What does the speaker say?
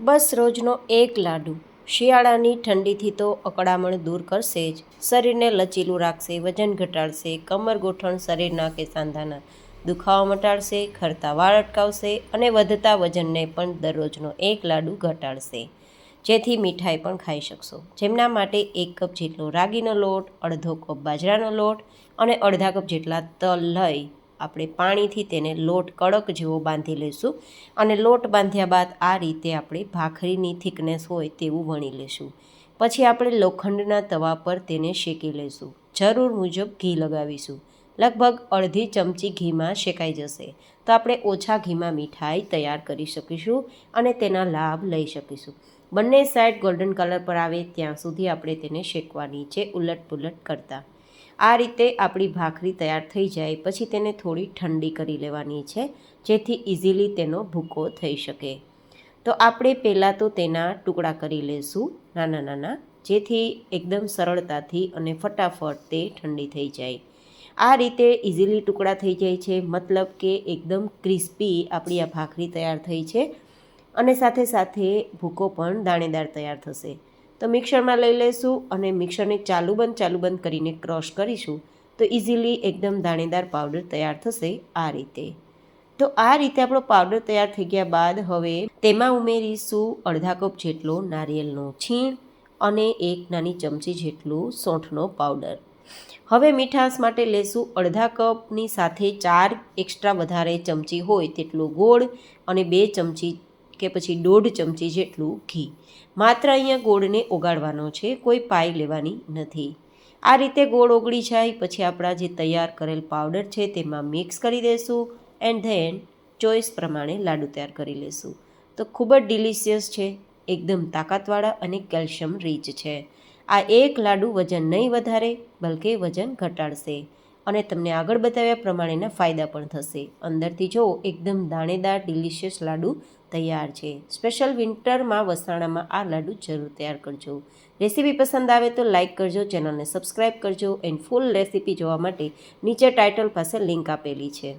બસ રોજનો એક લાડુ શિયાળાની ઠંડીથી તો અકળામણ દૂર કરશે જ, શરીરને લચીલું રાખશે, વજન ઘટાડશે, કમર ગોઠણ શરીરના કે સાંધાના દુખાવા મટાડશે, ખરતા વાળ અટકાવશે અને વધતા વજનને પણ દરરોજનો એક લાડુ ઘટાડશે, જેથી મીઠાઈ પણ ખાઈ શકશો। જેમના માટે 1 કપ જેટલો રાગીનો લોટ, અડધો કપ બાજરાનો લોટ અને અડધા કપ જેટલા તલ લઈ આપણે પાણીથી તેને લોટ કડક જેવો બાંધી લઈશું અને લોટ બાંધ્યા બાદ આ રીતે આપણે ભાખરીની થિકનેસ હોય તેવું વણી લઈશું। પછી આપણે લોખંડના તવા પર તેને શેકી લઈશું। જરૂર મુજબ ઘી લગાવીશું। લગભગ અડધી ચમચી ઘીમાં શેકાઈ જશે તો આપણે ઓછા ઘીમાં મીઠાઈ તૈયાર કરી શકીશું અને તેના લાભ લઈ શકીશું। બંને સાઈડ ગોલ્ડન કલર પર આવે ત્યાં સુધી આપણે તેને શેકવાની છે, ઉલટ પુલટ કરતાં। આ રીતે આપણી ભાખરી તૈયાર થઈ જાય પછી તેને થોડી ઠંડી કરી લેવાની છે, જેથી ઇઝીલી તેનો ભૂકો થઈ શકે। તો આપણે પહેલાં તો તેના ટુકડા કરી લઈશું નાના નાના, જેથી એકદમ સરળતાથી અને ફટાફટ તે ઠંડી થઈ જાય। આ રીતે ઇઝીલી ટુકડા થઈ જાય છે, મતલબ કે એકદમ ક્રિસ્પી આપણી આ ભાખરી તૈયાર થઈ છે અને સાથે સાથે ભૂકો પણ દાણેદાર તૈયાર થશે। તો મિક્સરમાં લઈ લઈશું અને મિક્સરને ચાલુ બંધ કરીને ક્રશ કરીશું તો ઇઝીલી એકદમ દાણેદાર પાવડર તૈયાર થશે આ રીતે। તો આ રીતે આપણો પાવડર તૈયાર થઈ ગયા બાદ હવે તેમાં ઉમેરીશું અડધા કપ જેટલો નારિયેળનો છીણ અને 1 નાની ચમચી જેટલું સੌંઠનો પાવડર। હવે મીઠાશ માટે લેશું અડધા કપની સાથે 4 એક્સ્ટ્રા વધારે ચમચી હોય તેટલો ગોળ અને 2 ચમચી કે પછી 1.5 ચમચી જેટલું ઘી। માત્ર અહીંયા ગોળને ઓગાળવાનો છે, કોઈ પાઈ લેવાની નથી। આ રીતે ગોળ ઓગળી જાય પછી આપણા જે તૈયાર કરેલ પાવડર છે તેમાં મિક્સ કરી દઈશું એન્ડ ધેન ચોઈસ પ્રમાણે લાડુ તૈયાર કરી લઈશું। તો ખૂબ જ ડિલિશિયસ છે, એકદમ તાકાતવાળા અને કેલ્શિયમ રીચ છે। આ એક લાડુ વજન નહીં વધારે બલકે વજન ઘટાડશે અને તમને આગળ બતાવ્યા પ્રમાણેના ફાયદા પણ થશે। અંદરથી જો એકદમ દાણેદાર ડિલિશિયસ લાડુ તૈયાર છે। સ્પેશિયલ વિન્ટરમાં વસાણામાં આ લાડુ જરૂર તૈયાર કરજો। રેસીપી પસંદ આવે તો લાઇક કરજો, ચેનલને સબસ્ક્રાઈબ કરજો એન્ડ ફૂલ રેસીપી જોવા માટે નીચે ટાઇટલ પાસે લિંક આપેલી છે।